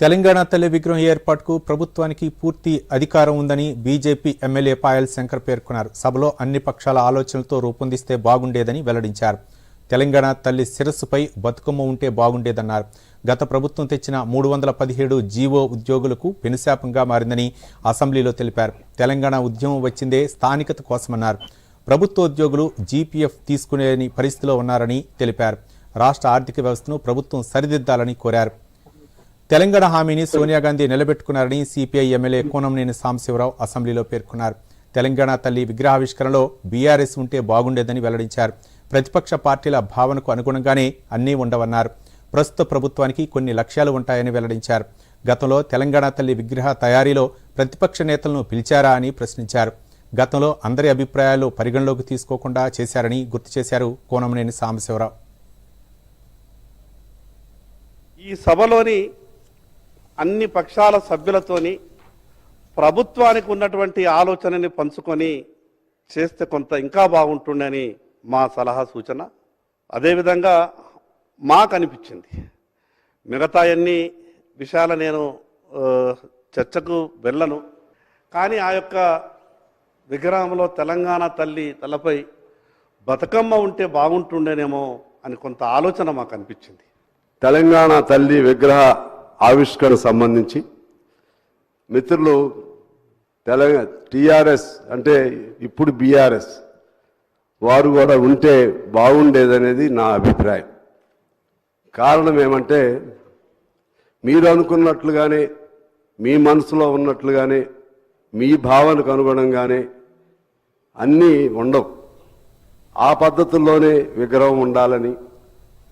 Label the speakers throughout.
Speaker 1: తెలంగాణ తల్లి విగ్రహం ఏర్పాటుకు ప్రభుత్వానికి పూర్తి అధికారం ఉందని బీజేపీ ఎమ్మెల్యే పాయల్ శంకర్ పేర్కొన్నారు. సభలో అన్ని పక్షాల ఆలోచనలతో రూపొందిస్తే బాగుండేదని వెల్లడించారు. తెలంగాణ తల్లి శిరస్సుపై బతుకమ్మ ఉంటే బాగుండేదన్నారు. గత ప్రభుత్వం తెచ్చిన 317 జీవో ఉద్యోగులకు పెనుశాపంగా మారిందని అసెంబ్లీలో తెలిపారు. తెలంగాణ ఉద్యమం వచ్చిందే స్థానికత కోసమన్నారు. ప్రభుత్వ ఉద్యోగులు జీపీఎఫ్ తీసుకునే పరిస్థితిలో ఉన్నారని తెలిపారు. రాష్ట్ర ఆర్థిక వ్యవస్థను ప్రభుత్వం సరిదిద్దాలని కోరారు. తెలంగాణ హామీని సోనియా గాంధీ నిలబెట్టుకున్నారని సిపిఐ ఎమ్మెల్యే కోనంనేని సాంబశివరావు అసెంబ్లీలో పేర్కొన్నారు. తెలంగాణ తల్లి విగ్రహావిష్కరణలో బీఆర్ఎస్ ఉంటే బాగుండేదని వెల్లడించారు. ప్రతిపక్ష పార్టీల భావనకు అనుగుణంగానే అన్నీ ఉండవన్నారు. ప్రస్తుత ప్రభుత్వానికి కొన్ని లక్ష్యాలు ఉంటాయని వెల్లడించారు. గతంలో తెలంగాణ తల్లి విగ్రహ తయారీలో ప్రతిపక్ష నేతలను పిలిచారా అని ప్రశ్నించారు. గతంలో అందరి అభిప్రాయాలు పరిగణలోకి తీసుకోకుండా చేశారని గుర్తు చేశారు కోనంనేని సాంబశివరావు.
Speaker 2: ఈ సభలోని అన్ని పక్షాల సభ్యులతోని ప్రభుత్వానికి ఉన్నటువంటి ఆలోచనని పంచుకొని చేస్తే కొంత ఇంకా బాగుంటుందని మా సలహా సూచన. అదేవిధంగా మాకు అనిపించింది. మిగతా అన్ని విషయాలు నేను చర్చకు వెళ్ళను, కానీ ఆ యొక్క విగ్రహంలో తెలంగాణ తల్లి తలపై బతుకమ్మ ఉంటే బాగుంటుండేనేమో అని కొంత ఆలోచన మాకు అనిపించింది.
Speaker 3: తెలంగాణ తల్లి విగ్రహ ఆవిష్కరణ సంబంధించి మిత్రులు టీఆర్ఎస్ అంటే ఇప్పుడు బీఆర్ఎస్ వారు కూడా ఉంటే బాగుండేదనేది నా అభిప్రాయం. కారణం ఏమంటే మీరు అనుకున్నట్లుగానే మీ మనసులో ఉన్నట్లుగానే మీ భావనకు అనుగుణంగానే అన్నీ ఉండవు. ఆ పద్ధతుల్లోనే విగ్రహం ఉండాలని,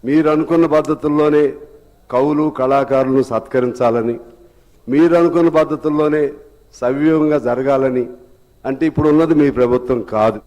Speaker 3: మీరు అనుకున్న పద్ధతుల్లోనే కవులు కళాకారులను సత్కరించాలని, మీరు అనుకున్న పద్ధతుల్లోనే సవ్యంగా జరగాలని అంటే ఇప్పుడు ఉన్నది మీ ప్రభుత్వం కాదు.